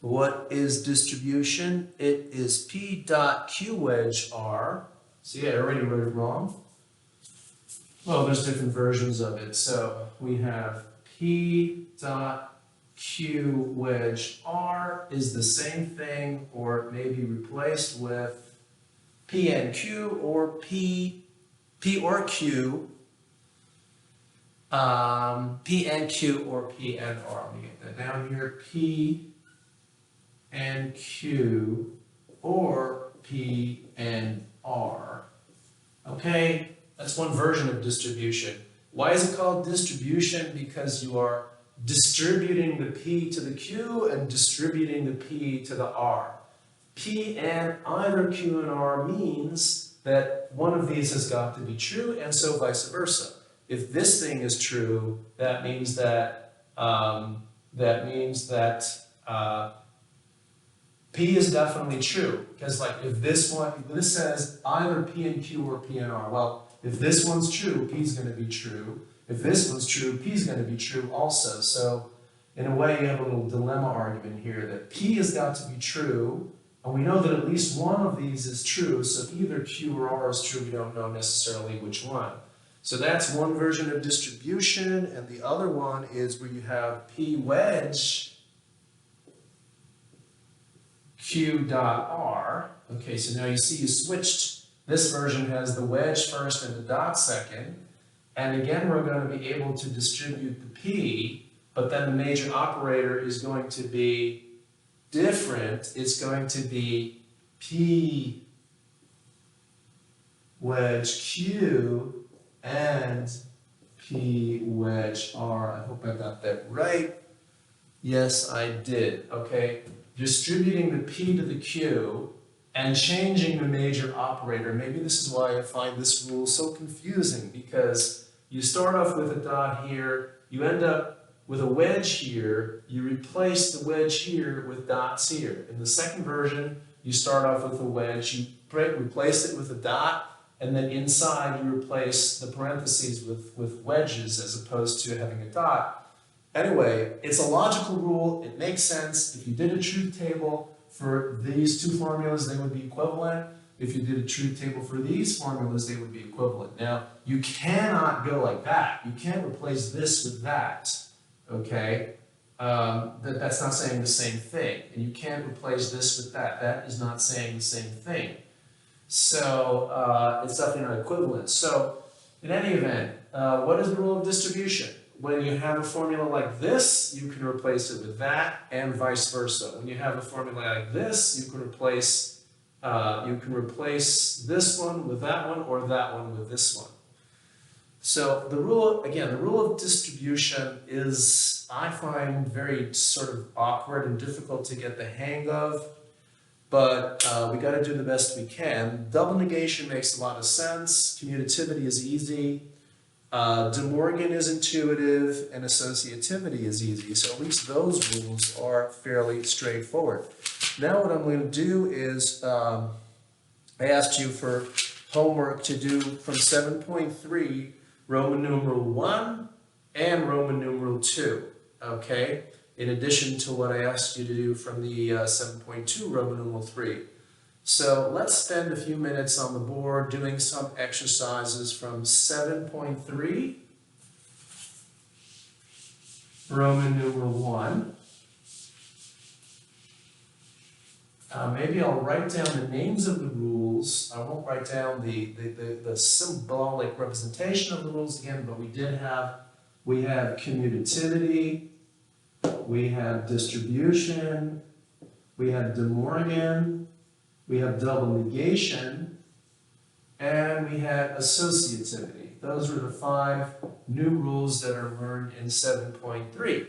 What is distribution? It is P dot Q wedge R. See, I already wrote it wrong. Well, there's different versions of it. So we have P dot Q wedge R is the same thing, or it may be replaced with P and Q, or P or Q, P and Q or P and R. Let me get that down here. P and Q or P and R. Okay, that's one version of distribution. Why is it called distribution? Because you are distributing the P to the Q and distributing the P to the R. P and either Q and R means that one of these has got to be true, and so vice versa. If this thing is true, that means that P is definitely true, because like if this says either P and Q or P and R. Well, if this one's true, P is going to be true. If this one's true, P is going to be true also. So in a way, you have a little dilemma argument here that P has got to be true, and we know that at least one of these is true. So if either Q or R is true, we don't know necessarily which one. So that's one version of distribution, and the other one is where you have P wedge Q dot R. Okay, so now you see you switched. This version has the wedge first and the dot second. And again, we're going to be able to distribute the P, but then the major operator is going to be different. It's going to be P wedge Q and P wedge R. I hope I got that right. Yes, I did. Okay. Distributing the P to the Q and changing the major operator. Maybe this is why I find this rule so confusing, because you start off with a dot here, you end up with a wedge here, you replace the wedge here with dots here. In the second version, you start off with a wedge, you replace it with a dot, and then inside you replace the parentheses with wedges as opposed to having a dot. Anyway, it's a logical rule, it makes sense. If you did a truth table for these two formulas, they would be equivalent. If you did a truth table for these formulas, they would be equivalent. Now, you cannot go like that. You can't replace this with that, okay? That's not saying the same thing. And you can't replace this with that. That is not saying the same thing. So, it's definitely not equivalent. So, in any event, what is the rule of distribution? When you have a formula like this, you can replace it with that, and vice versa. When you have a formula like this, you can replace this one with that one, or that one with this one. So the rule, again, the rule of distribution is, I find, very sort of awkward and difficult to get the hang of, but we got to do the best we can. Double negation makes a lot of sense. Commutativity is easy. De Morgan is intuitive, and associativity is easy, so at least those rules are fairly straightforward. Now what I'm going to do is, I asked you for homework to do from 7.3, Roman numeral 1 and Roman numeral 2, okay? In addition to what I asked you to do from the 7.2, Roman numeral 3. So let's spend a few minutes on the board doing some exercises from 7.3, Roman numeral 1. Maybe I'll write down the names of the rules. I won't write down the symbolic representation of the rules again, but we have commutativity, we have distribution, we have De Morgan, we have double negation, and we have associativity. Those are the 5 new rules that are learned in 7.3.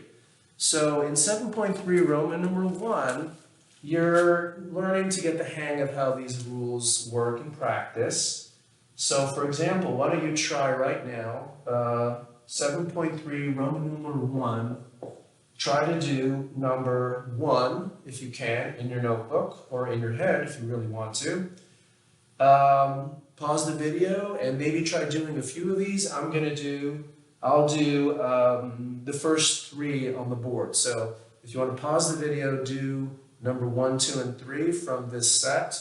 So in 7.3 Roman numeral 1, you're learning to get the hang of how these rules work in practice. So for example, why don't you try right now, 7.3 Roman numeral 1, try to do number 1, if you can, in your notebook or in your head if you really want to. Pause the video and maybe try doing a few of these. I'll do the first 3 on the board. So if you want to pause the video, do number 1, 2, and 3 from this set,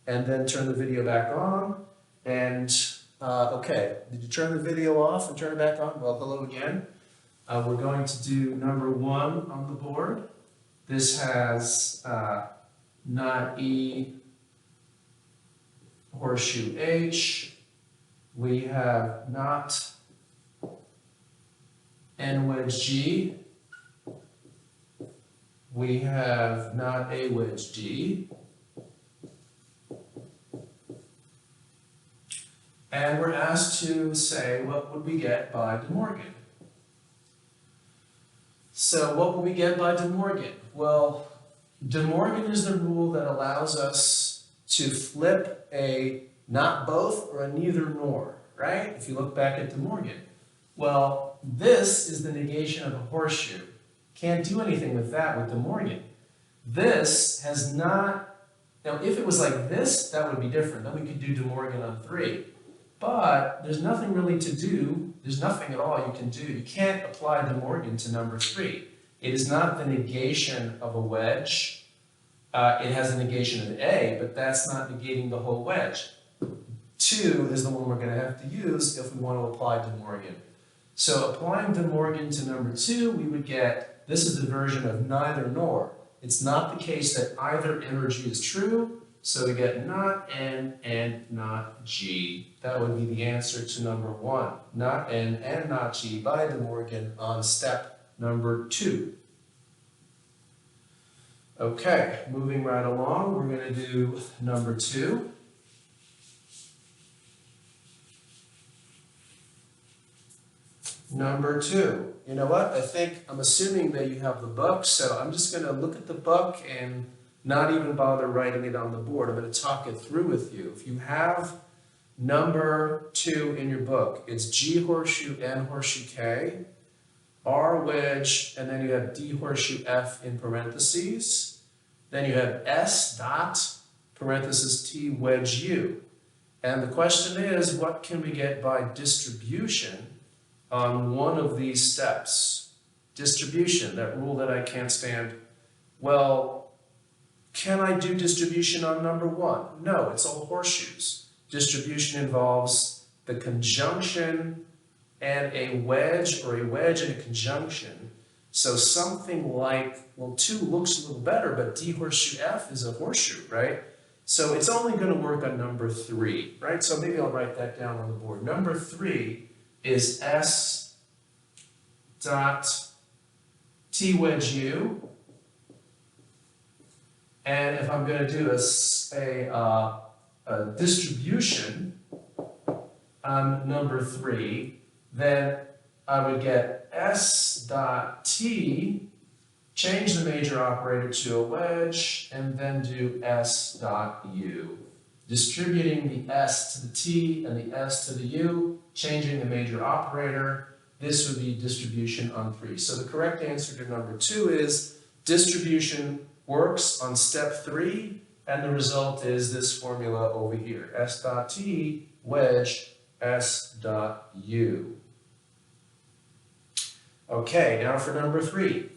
and then turn the video back on. And okay, did you turn the video off and turn it back on? Well, hello again. We're going to do number 1 on the board. This has knot E, horseshoe H. We have knot N wedge G. We have knot A wedge D. And we're asked to say, what would we get by De Morgan? So what will we get by De Morgan? Well, De Morgan is the rule that allows us to flip a not both or a neither nor, right? If you look back at De Morgan. Well, this is the negation of a horseshoe. Can't do anything with that with De Morgan. This has not, now if it was like this, that would be different. Then we could do De Morgan on 3. But there's nothing really to do. There's nothing at all you can do. You can't apply De Morgan to number 3. It is not the negation of a wedge. It has a negation of A, but that's not negating the whole wedge. 2 is the one we're going to have to use if we want to apply De Morgan. So applying De Morgan to number 2, we would get, this is the version of neither nor. It's not the case that either N or G is true, so we get not N and not G. That would be the answer to number 1. Not N and not G by De Morgan on step number 2. Okay, moving right along, we're going to do number 2. Number 2. You know what? I'm assuming that you have the book, so I'm just going to look at the book and not even bother writing it on the board. I'm going to talk it through with you. If you have number 2 in your book, it's G horseshoe N horseshoe K, R wedge, and then you have D horseshoe F in parentheses. Then you have S dot, parenthesis T wedge U. And the question is, what can we get by distribution on one of these steps? Distribution, that rule that I can't stand. Well, can I do distribution on number 1? No, it's all horseshoes. Distribution involves the conjunction and a wedge, or a wedge and a conjunction. So something like, well, 2 looks a little better, but D horseshoe F is a horseshoe, right? So it's only going to work on number 3, right? So maybe I'll write that down on the board. Number 3 is S dot T wedge U. And if I'm going to do a distribution on number 3, then I would get S dot T, change the major operator to a wedge, and then do S dot U. Distributing the S to the T and the S to the U, changing the major operator, this would be distribution on 3. So the correct answer to number 2 is distribution works on step 3, and the result is this formula over here. S dot T, wedge, S dot U. Okay, now for number 3.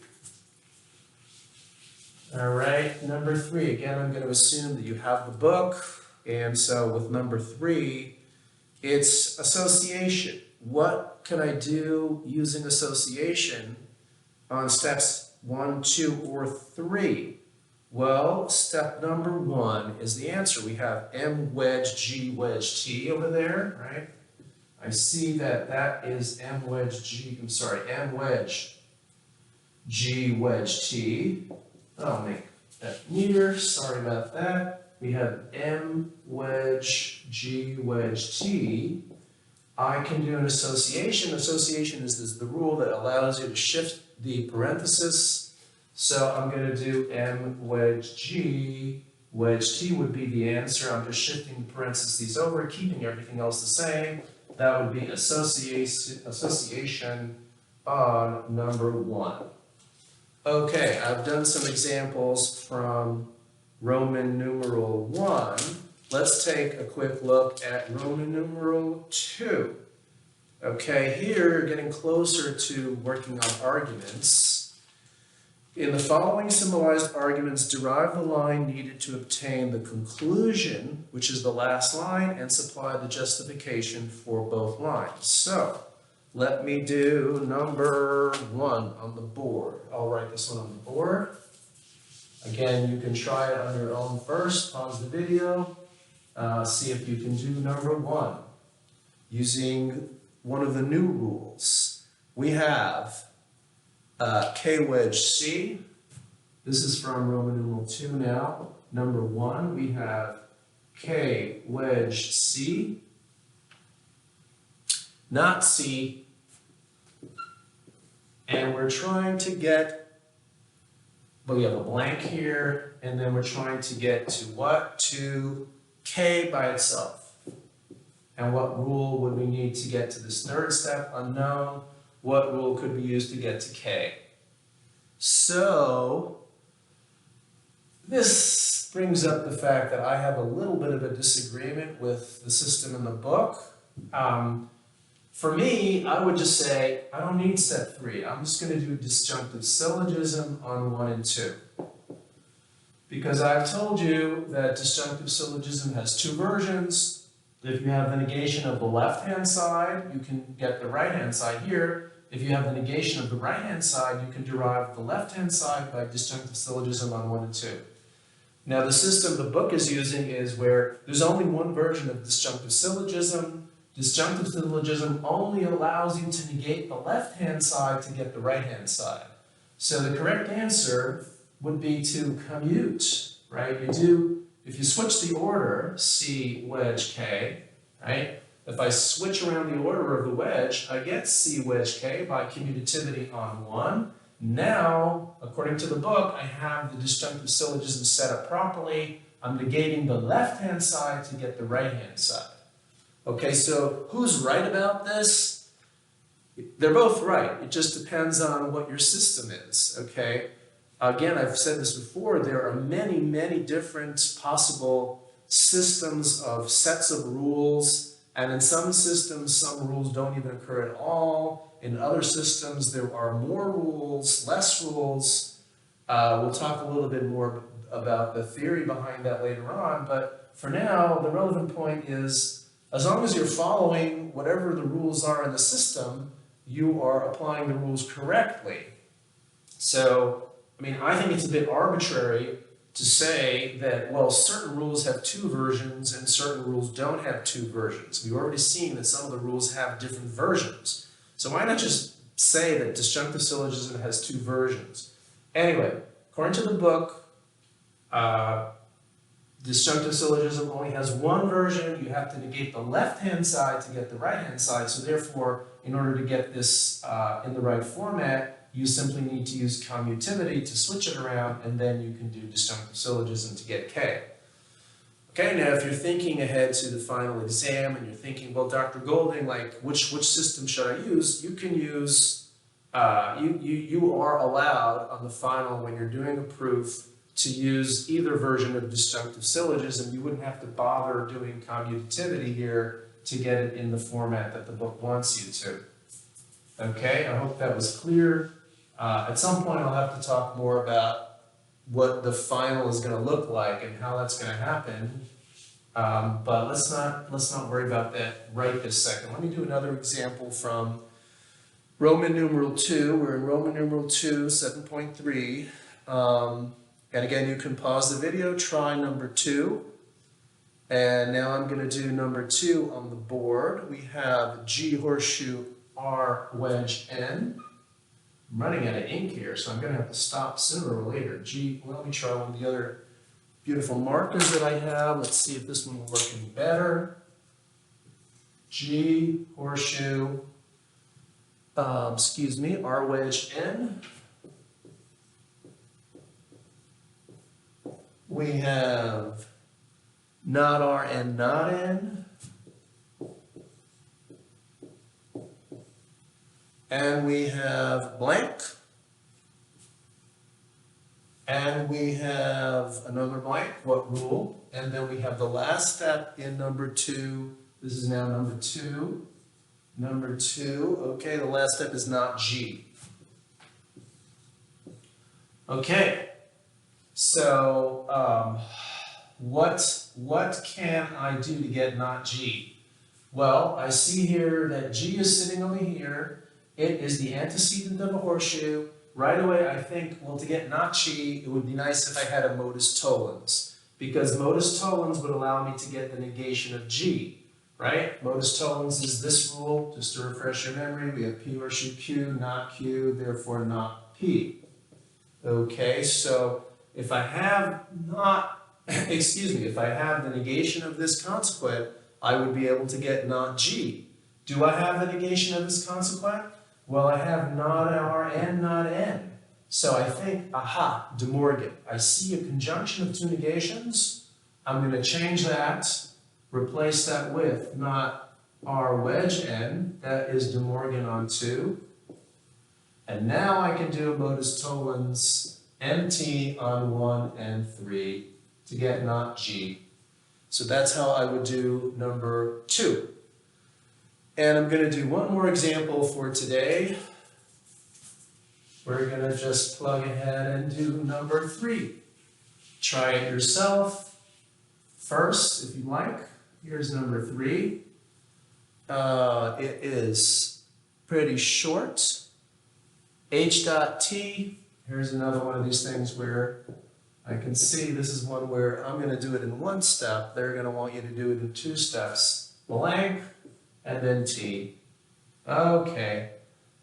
All right, number 3. Again, I'm going to assume that you have the book. And so with number 3, it's association. What can I do using association on steps 1, 2, or 3? Well, step number 1 is the answer. We have M wedge G wedge T over there, right? I see that that is M wedge G wedge T. I'll make that neater, sorry about that. We have M wedge G wedge T. I can do an association. Association is the rule that allows you to shift the parenthesis So I'm going to do M wedge G, wedge T would be the answer. I'm just shifting the parentheses over, keeping everything else the same. That would be association on number 1. Okay, I've done some examples from Roman numeral 1. Let's take a quick look at Roman numeral 2. Okay, here getting closer to working on arguments. In the following symbolized arguments, derive the line needed to obtain the conclusion, which is the last line, and supply the justification for both lines. So, let me do number 1 on the board. I'll write this one on the board. Again, you can try it on your own first. Pause the video. See if you can do number 1. Using one of the new rules. We have K wedge C. This is from Roman numeral 2 now. Number 1, we have K wedge C. Not C. And we're trying to get, but we have a blank here, and then we're trying to get to what? To K by itself. And what rule would we need to get to this third step? Unknown. What rule could be used to get to K? So, this brings up the fact that I have a little bit of a disagreement with the system in the book. For me, I would just say, I don't need step 3. I'm just going to do disjunctive syllogism on 1 and 2. Because I've told you that disjunctive syllogism has 2 versions. If you have the negation of the left-hand side, you can get the right-hand side here. If you have the negation of the right-hand side, you can derive the left-hand side by disjunctive syllogism on 1 and 2. Now, the system the book is using is where there's only one version of disjunctive syllogism. Disjunctive syllogism only allows you to negate the left-hand side to get the right-hand side. So the correct answer would be to commute, right? If you switch the order, C wedge K, right? If I switch around the order of the wedge, I get C wedge K by commutativity on 1. Now, according to the book, I have the disjunctive syllogism set up properly. I'm negating the left-hand side to get the right-hand side. Okay, so who's right about this? They're both right. It just depends on what your system is, okay? Again, I've said this before, there are many, many different possible systems of sets of rules, and in some systems, some rules don't even occur at all. In other systems, there are more rules, less rules. We'll talk a little bit more about the theory behind that later on, but for now, the relevant point is, as long as you're following whatever the rules are in the system, you are applying the rules correctly. So, I mean, I think it's a bit arbitrary to say that, well, certain rules have 2 versions and certain rules don't have 2 versions. We've already seen that some of the rules have different versions. So why not just say that disjunctive syllogism has 2 versions? Anyway, according to the book, disjunctive syllogism only has 1 version. You have to negate the left-hand side to get the right-hand side. So therefore, in order to get this in the right format, you simply need to use commutativity to switch it around, and then you can do disjunctive syllogism to get K. Okay, now if you're thinking ahead to the final exam and you're thinking, well, Dr. Golding, like, which system should I use? You can use, you are allowed on the final when you're doing a proof to use either version of disjunctive syllogism. You wouldn't have to bother doing commutativity here to get it in the format that the book wants you to. Okay, I hope that was clear. At some point I'll have to talk more about what the final is going to look like and how that's going to happen. But let's not worry about that right this second. Let me do another example from Roman numeral 2. We're in Roman numeral 2, 7.3. And again, you can pause the video, try number 2. And now I'm going to do number 2 on the board. We have G horseshoe R wedge N. I'm running out of ink here, so I'm going to have to stop sooner or later. Well, let me try one of the other beautiful markers that I have. Let's see if this one will work any better. G horseshoe, R wedge N. We have not R and not N. And we have blank. And we have another blank, what rule? And then we have the last step in number 2. This is now number 2. Number 2, okay, the last step is not G. Okay, so what can I do to get not G? Well, I see here that G is sitting over here. It is the antecedent of a horseshoe. Right away, I think, well, to get not G, it would be nice if I had a modus tollens, because modus tollens would allow me to get the negation of G, right? Modus tollens is this rule, just to refresh your memory. We have P horseshoe Q, not Q, therefore not P. Okay, so if I have not, if I have the negation of this consequent, I would be able to get not G. Do I have the negation of this consequent? Well, I have not R and not N. So I think, aha, De Morgan. I see a conjunction of two negations. I'm going to change that, replace that with not R wedge N. That is De Morgan on 2. And now I can do a modus tollens MT on 1 and 3 to get not G. So that's how I would do number 2. And I'm going to do one more example for today. We're going to just plug ahead and do number 3. Try it yourself first, if you like. Here's number 3. It is pretty short. H dot T. Here's another one of these things where I can see this is one where I'm going to do it in 1 step. They're going to want you to do it in 2 steps. Blank. And then T. Okay.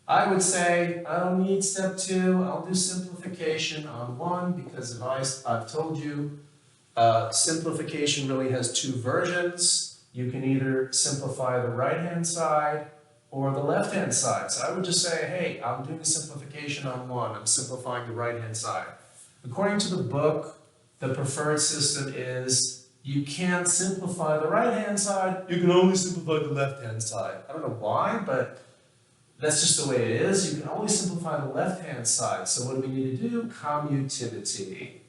I would say I don't need step 2. I'll do simplification on 1 because I've told you simplification really has 2 versions. You can either simplify the right-hand side or the left-hand side. So I would just say, hey, I'm doing a simplification on 1. I'm simplifying the right-hand side. According to the book, the preferred system is you can't simplify the right-hand side, you can only simplify the left-hand side. I don't know why, but that's just the way it is. You can only simplify the left-hand side. So what do we need to do? Commutivity.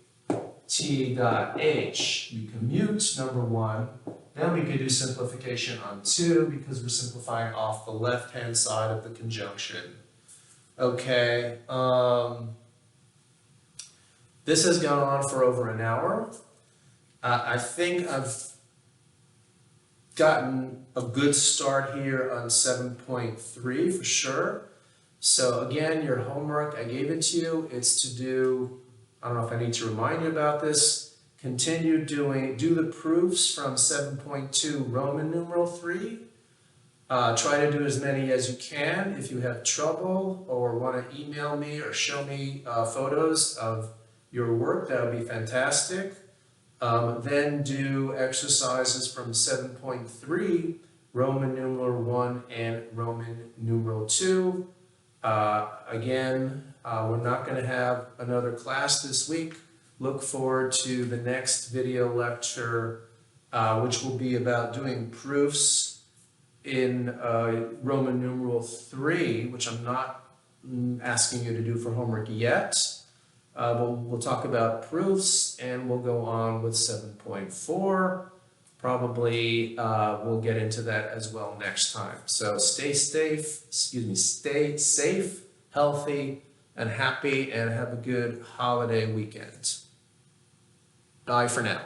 T dot H. We commute number 1. Then we could do simplification on 2 because we're simplifying off the left-hand side of the conjunction. Okay. This has gone on for over an hour. I think I've gotten a good start here on 7.3 for sure. So again, your homework, I gave it to you. It's to do, I don't know if I need to remind you about this, continue do the proofs from 7.2 Roman numeral 3. Try to do as many as you can. If you have trouble or want to email me or show me photos of your work, that would be fantastic. Then do exercises from 7.3, Roman numeral 1 and Roman numeral 2. Again, we're not going to have another class this week. Look forward to the next video lecture, which will be about doing proofs in Roman numeral 3, which I'm not asking you to do for homework yet. We'll talk about proofs and we'll go on with 7.4. Probably we'll get into that as well next time. So stay safe, healthy, and happy, and have a good holiday weekend. Bye for now.